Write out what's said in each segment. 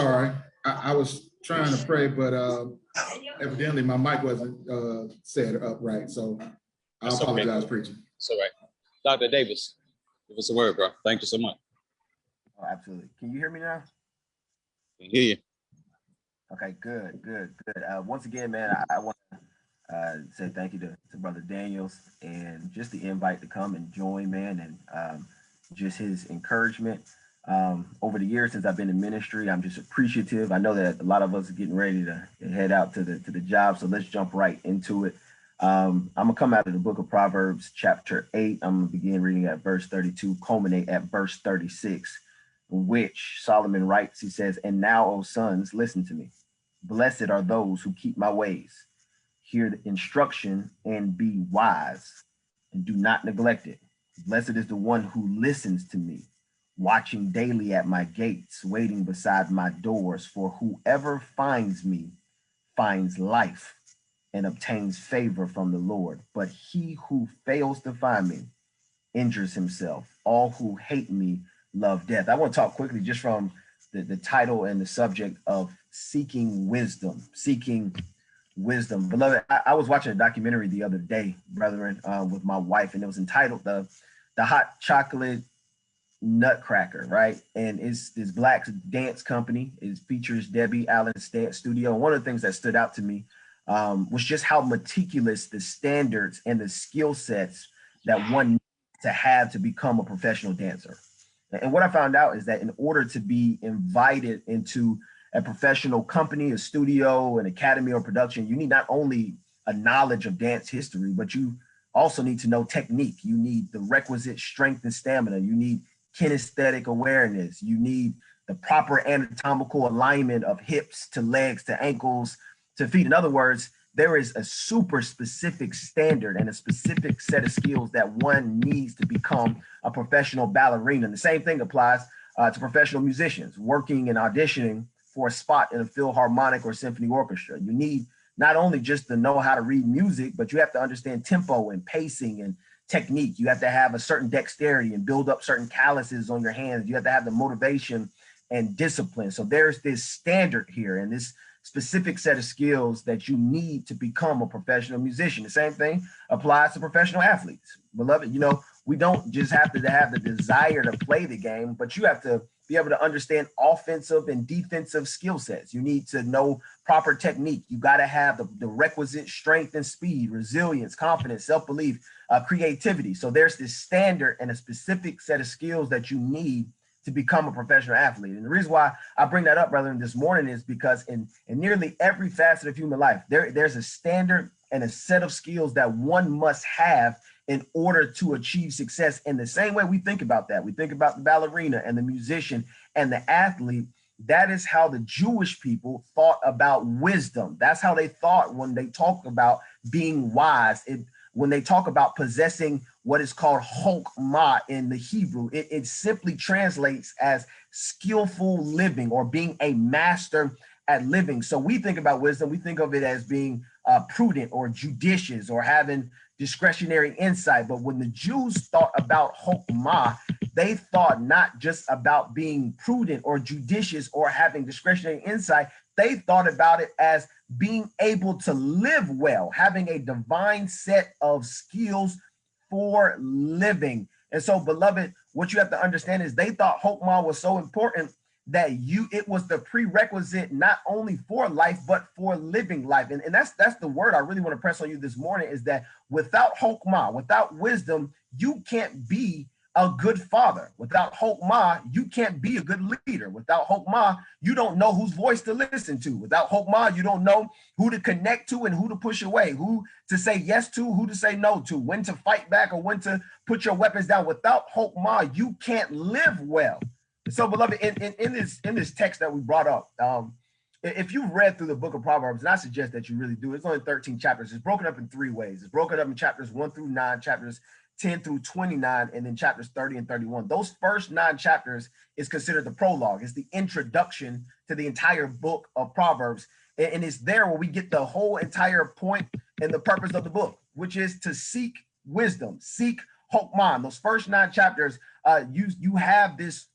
sorry. I was trying to pray, but evidently my mic wasn't set up right. So I apologize, preacher. It's all right. Dr. Davis, give us a word, bro. Thank you so much. Oh, absolutely. Can you hear me now? I can hear you. Okay, good. Once again, man, I want to say thank you to Brother Daniels and just the invite to come and join, man, and just his encouragement. Over the years since I've been in ministry, I'm just appreciative. I know that a lot of us are getting ready to head out to the job, so let's jump right into it. I'm gonna come out of the book of Proverbs, chapter 8. I'm gonna begin reading at verse 32, culminate at verse 36, which Solomon writes. He says, "And now, O sons, listen to me. Blessed are those who keep my ways. Hear the instruction and be wise, and do not neglect it. Blessed is the one who listens to me, watching daily at my gates, waiting beside my doors. For whoever finds me finds life and obtains favor from the Lord. But he who fails to find me injures himself. All who hate me love death." I want to talk quickly just from the title and the subject of seeking wisdom. Beloved, I was watching a documentary the other day, brethren, with my wife, and it was entitled the Hot Chocolate Nutcracker, right? And it's this Black dance company. It features Debbie Allen's dance studio. And one of the things that stood out to me was just how meticulous the standards and the skill sets that one needs to have to become a professional dancer. And what I found out is that in order to be invited into a professional company, a studio, an academy, or production, you need not only a knowledge of dance history, but you also need to know technique. You need the requisite strength and stamina. You need kinesthetic awareness. You need the proper anatomical alignment of hips to legs to ankles to feet. In other words, there is a super specific standard and a specific set of skills that one needs to become a professional ballerina. And the same thing applies to professional musicians working and auditioning for a spot in a philharmonic or symphony orchestra. You need not only just to know how to read music, but you have to understand tempo and pacing and technique. You have to have a certain dexterity and build up certain calluses on your hands. You have to have the motivation and discipline. So there's this standard here and this specific set of skills that you need to become a professional musician. The same thing applies to professional athletes. Beloved, you know, we don't just have to have the desire to play the game, but you have to be able to understand offensive and defensive skill sets. You need to know proper technique. You got to have the requisite strength and speed, resilience, confidence, self-belief, creativity. So there's this standard and a specific set of skills that you need to become a professional athlete. And the reason why I bring that up, brother, this morning is because in nearly every facet of human life, there's a standard and a set of skills that one must have in order to achieve success. In the same way we think about that, we think about the ballerina and the musician and the athlete. That is how the Jewish people thought about wisdom. That's how they thought when they talk about being wise. When they talk about possessing what is called chokmah in the Hebrew, it simply translates as skillful living or being a master at living. So we think about wisdom, we think of it as being prudent or judicious or having discretionary insight. But when the Jews thought about chokmah, they thought not just about being prudent or judicious or having discretionary insight. They thought about it as being able to live well, having a divine set of skills for living. And so, beloved, what you have to understand is they thought chokmah was so important that it was the prerequisite not only for life, but for living life. And that's the word I really want to press on you this morning, is that without chokmah, without wisdom, you can't be a good father. Without chokmah, you can't be a good leader. Without chokmah, you don't know whose voice to listen to. Without chokmah, you don't know who to connect to and who to push away, who to say yes to, who to say no to, when to fight back or when to put your weapons down. Without chokmah, you can't live well. So, beloved, in this text that we brought up, if you've read through the book of Proverbs, and I suggest that you really do, it's only 13 chapters. It's broken up in 3 ways. It's broken up in chapters 1 through 9, chapters 10 through 29, and then chapters 30 and 31. Those first 9 chapters is considered the prologue. It's the introduction to the entire book of Proverbs. And it's there where we get the whole entire point and the purpose of the book, which is to seek wisdom, seek chokmah. Those first 9 chapters, you have this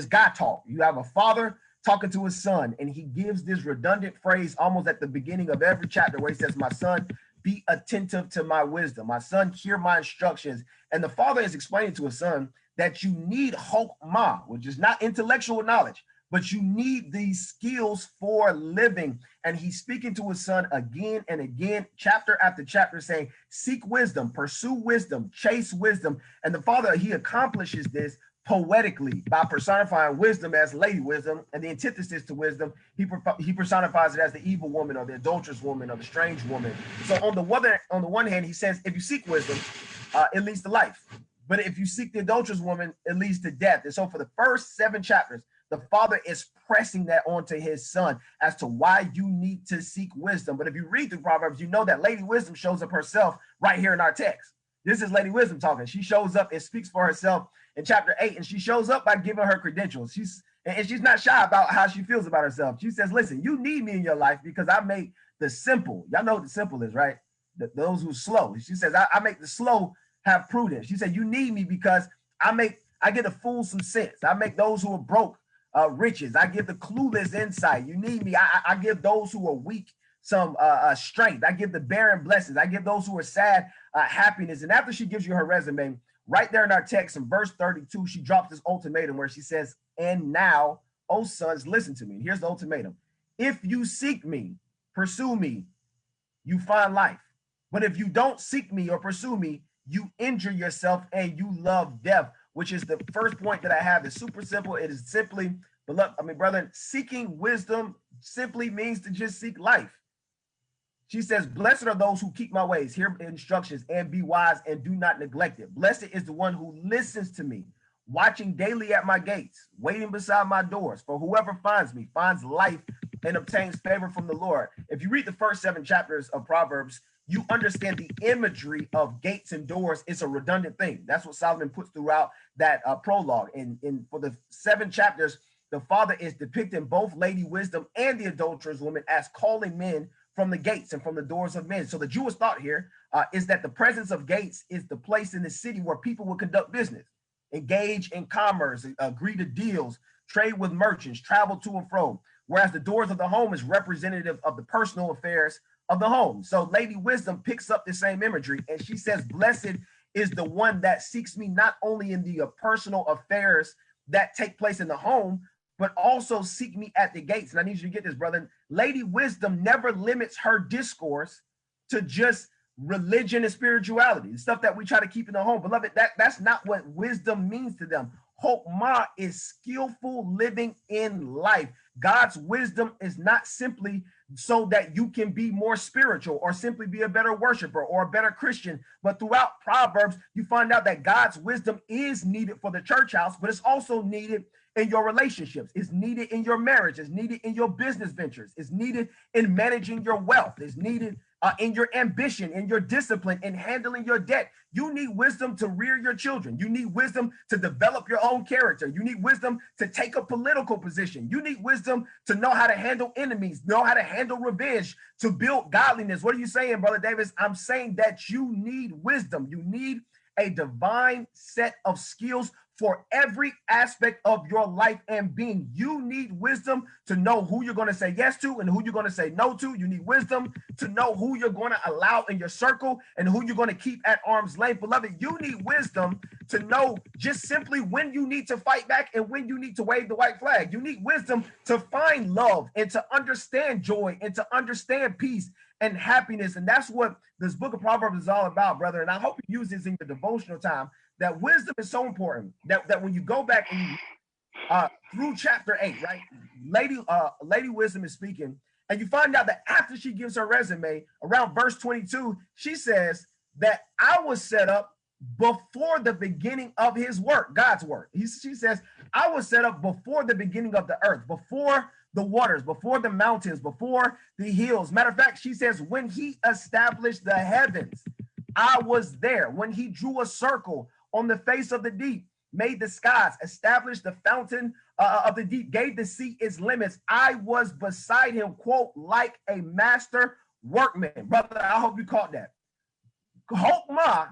guy talk. You have a father talking to his son, and he gives this redundant phrase almost at the beginning of every chapter where he says, my son, be attentive to my wisdom. My son, hear my instructions. And the father is explaining to his son that you need hokmah, which is not intellectual knowledge, but you need these skills for living. And he's speaking to his son again and again, chapter after chapter, saying, seek wisdom, pursue wisdom, chase wisdom. And the father, he accomplishes this poetically by personifying wisdom as Lady Wisdom, and the antithesis to wisdom, he personifies it as the evil woman or the adulterous woman or the strange woman. So on the one hand, he says, if you seek wisdom, it leads to life. But if you seek the adulterous woman, it leads to death. And so for the first 7 chapters, the father is pressing that onto his son as to why you need to seek wisdom. But if you read through Proverbs, you know that Lady Wisdom shows up herself right here in our text. This is Lady Wisdom talking. She shows up and speaks for herself in chapter 8, and she shows up by giving her credentials. She's not shy about how she feels about herself. She says, listen, you need me in your life because I make the simple. Y'all know what the simple is, right? Those who are slow. She says, I make the slow have prudence. She said, you need me because I get a fool some sense. I make those who are broke riches. I give the clueless insight. You need me. I give those who are weak some strength. I give the barren blessings. I give those who are sad happiness. And after she gives you her resume, right there in our text in verse 32, she drops this ultimatum where she says, and now, O sons, listen to me. Here's the ultimatum. If you seek me, pursue me, you find life. But if you don't seek me or pursue me, you injure yourself and you love death, which is the first point that I have. It's super simple. It is simply, brethren, seeking wisdom simply means to just seek life. She says, blessed are those who keep my ways, hear instructions, and be wise and do not neglect it. Blessed is the one who listens to me, watching daily at my gates, waiting beside my doors. For whoever finds me finds life and obtains favor from the Lord. If you read the first 7 chapters of Proverbs, you understand the imagery of gates and doors. It's a redundant thing. That's what Solomon puts throughout that prologue. And for the 7 chapters, the father is depicting both Lady Wisdom and the adulterous woman as calling men from the gates and from the doors of men. So the Jewish thought here is that the presence of gates is the place in the city where people will conduct business, engage in commerce, agree to deals, trade with merchants, travel to and fro, whereas the doors of the home is representative of the personal affairs of the home. So Lady Wisdom picks up the same imagery, and she says, blessed is the one that seeks me not only in the personal affairs that take place in the home, but also seek me at the gates. And I need you to get this, brother. Lady Wisdom never limits her discourse to just religion and spirituality, the stuff that we try to keep in the home. Beloved, that's not what wisdom means to them. Hokmah is skillful living in life. God's wisdom is not simply so that you can be more spiritual or simply be a better worshiper or a better Christian. But throughout Proverbs, you find out that God's wisdom is needed for the church house, but it's also needed in your relationships. It's needed in your marriage. It's needed in your business ventures. It's needed in managing your wealth. It's needed in your ambition, in your discipline, in handling your debt. You need wisdom to rear your children. You need wisdom to develop your own character. You need wisdom to take a political position. You need wisdom to know how to handle enemies, know how to handle revenge, to build godliness. What are you saying, Brother Davis? I'm saying that you need wisdom. You need a divine set of skills for every aspect of your life and being. You need wisdom to know who you're going to say yes to and who you're going to say no to. You need wisdom to know who you're going to allow in your circle and who you're going to keep at arm's length. Beloved, you need wisdom to know just simply when you need to fight back and when you need to wave the white flag. You need wisdom to find love and to understand joy and to understand peace and happiness. And that's what this book of Proverbs is all about, brother. And I hope you use this in your devotional time, that wisdom is so important that when you go back and you, through chapter 8, right, Lady Wisdom is speaking, and you find out that after she gives her resume, around verse 22, she says that I was set up before the beginning of his work, God's work. She says, I was set up before the beginning of the earth, before the waters, before the mountains, before the hills. Matter of fact, she says, when he established the heavens, I was there. When he drew a circle on the face of the deep, made the skies, established the fountain of the deep, gave the sea its limits, I was beside him, quote, like a master workman. Brother, I hope you caught that. Hokmah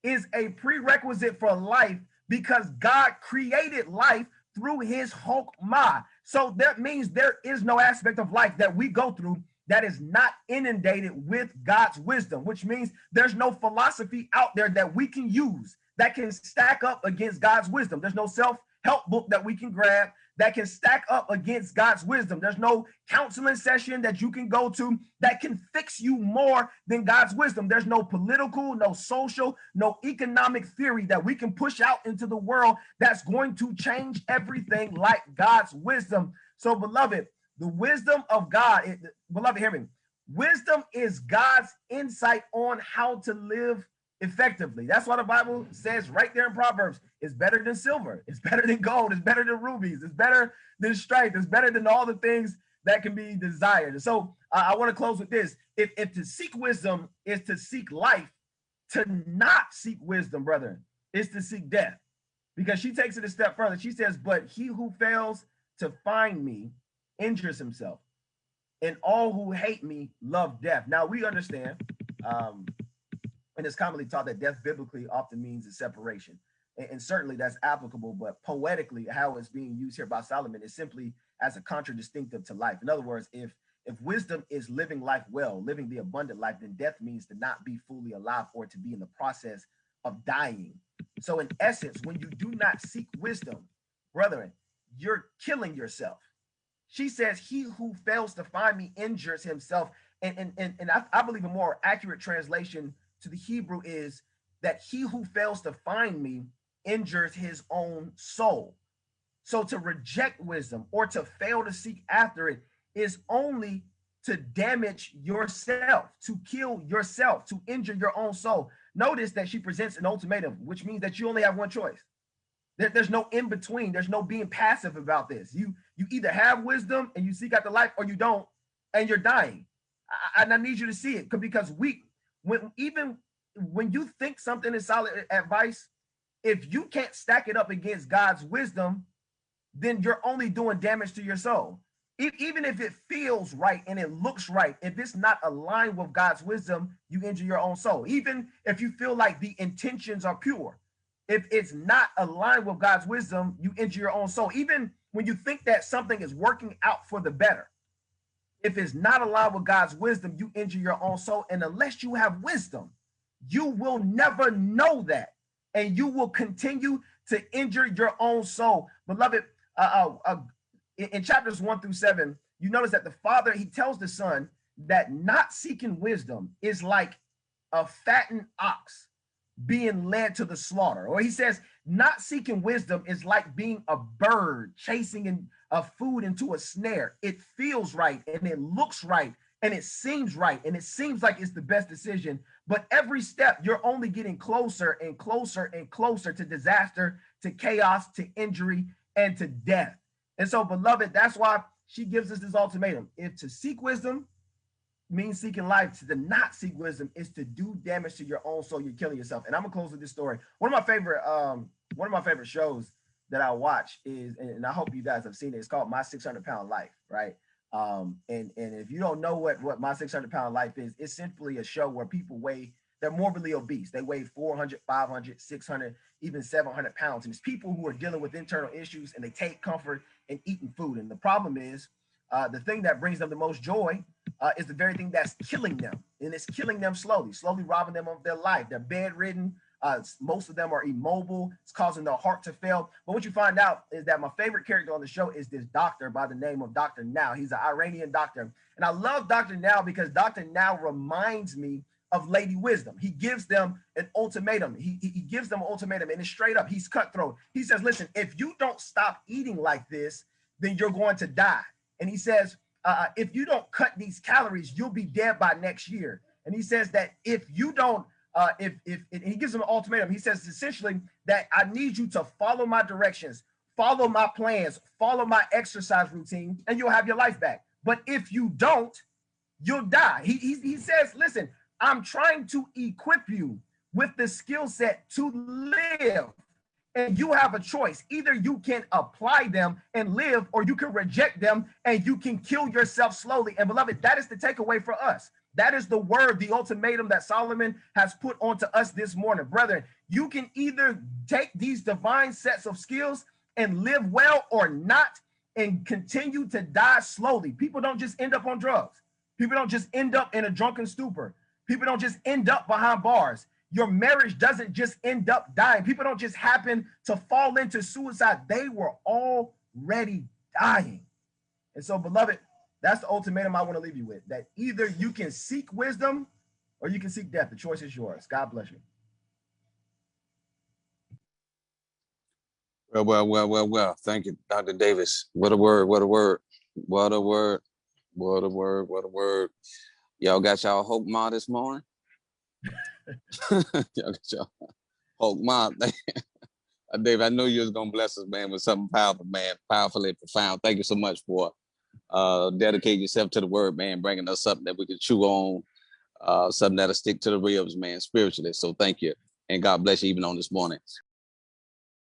is a prerequisite for life because God created life through his Chokmah. So that means there is no aspect of life that we go through that is not inundated with God's wisdom, which means there's no philosophy out there that we can use that can stack up against God's wisdom. There's no self-help book that we can grab that can stack up against God's wisdom. There's no counseling session that you can go to that can fix you more than God's wisdom. There's no political, no social, no economic theory that we can push out into the world that's going to change everything like God's wisdom. So, beloved, the wisdom of God, beloved, hear me. Wisdom is God's insight on how to live effectively. That's why the Bible says right there in Proverbs, it's better than silver, it's better than gold, it's better than rubies, it's better than strife, it's better than all the things that can be desired. And so I want to close with this. If to seek wisdom is to seek life, to not seek wisdom, brother, is to seek death. Because she takes it a step further. She says, but he who fails to find me injures himself, and all who hate me love death. Now we understand, and it's commonly taught that death biblically often means a separation. And certainly that's applicable, but poetically, how it's being used here by Solomon is simply as a contradistinctive to life. In other words, if wisdom is living life well, living the abundant life, then death means to not be fully alive or to be in the process of dying. So in essence, when you do not seek wisdom, brethren, you're killing yourself. She says, he who fails to find me injures himself. And I believe a more accurate translation to the Hebrew is that he who fails to find me injures his own soul. So to reject wisdom or to fail to seek after it is only to damage yourself, to kill yourself, to injure your own soul. Notice that she presents an ultimatum, which means that you only have one choice. There's no in between. There's no being passive about this. You either have wisdom and you seek out the life, or you don't, and you're dying. And I need you to see it, because when you think something is solid advice, if you can't stack it up against God's wisdom, then you're only doing damage to your soul. Even if it feels right and it looks right, if it's not aligned with God's wisdom, you injure your own soul. Even if you feel like the intentions are pure, if it's not aligned with God's wisdom, you injure your own soul. Even when you think that something is working out for the better, if it's not aligned with God's wisdom, you injure your own soul. And unless you have wisdom, you will never know that. And you will continue to injure your own soul. Beloved, in chapters 1-7, you notice that the father, he tells the son that not seeking wisdom is like a fattened ox being led to the slaughter. Or he says, not seeking wisdom is like being a bird chasing a food into a snare. It feels right and it looks right and it seems right and it seems like it's the best decision. But every step, you're only getting closer and closer and closer to disaster, to chaos, to injury, and to death. And so, beloved, that's why she gives us this ultimatum. If to seek wisdom means seeking life, to not seek wisdom is to do damage to your own soul. You're killing yourself. And I'm gonna close with this story. One of my favorite shows that I watch is, and I hope you guys have seen it, it's called My 600 Pound Life, right? And if you don't know what My 600 Pound Life is, it's simply a show where people they're morbidly obese. They weigh 400, 500, 600, even 700 pounds. And it's people who are dealing with internal issues and they take comfort in eating food. And the problem is, the thing that brings them the most joy is the very thing that's killing them. And it's killing them slowly robbing them of their life. They're bedridden. Most of them are immobile. It's causing their heart to fail. But what you find out is that my favorite character on the show is this doctor by the name of Dr. Now. He's an Iranian doctor. And I love Dr. Now because Dr. Now reminds me of Lady Wisdom. He gives them an ultimatum. He gives them an ultimatum, and it's straight up. He's cutthroat. He says, listen, if you don't stop eating like this, then you're going to die. And he says, if you don't cut these calories, you'll be dead by next year. And he says that if you don't, and he gives them an ultimatum. He says essentially that I need you to follow my directions, follow my plans, follow my exercise routine, and you'll have your life back. But if you don't, you'll die. He says, listen, I'm trying to equip you with the skill set to live. And you have a choice. Either you can apply them and live, or you can reject them and you can kill yourself slowly. And beloved, that is the takeaway for us. That is the word, the ultimatum that Solomon has put onto us this morning. Brethren, you can either take these divine sets of skills and live well or not and continue to die slowly. People don't just end up on drugs. People don't just end up in a drunken stupor. People don't just end up behind bars. Your marriage doesn't just end up dying. People don't just happen to fall into suicide. They were already dying. And so, beloved, that's the ultimatum I want to leave you with, that either you can seek wisdom or you can seek death. The choice is yours. God bless you. Well. Thank you, Dr. Davis. What a word, what a word, what a word, what a word, what a word. Y'all got y'all Hope Ma this morning? Y'all got y'all Hope Ma. Dave, I knew you was going to bless us, man, with something powerful, man, powerfully profound. Thank you so much for dedicating yourself to the word, man, bringing us something that we can chew on, something that'll stick to the ribs, man, spiritually. So thank you. And God bless you even on this morning.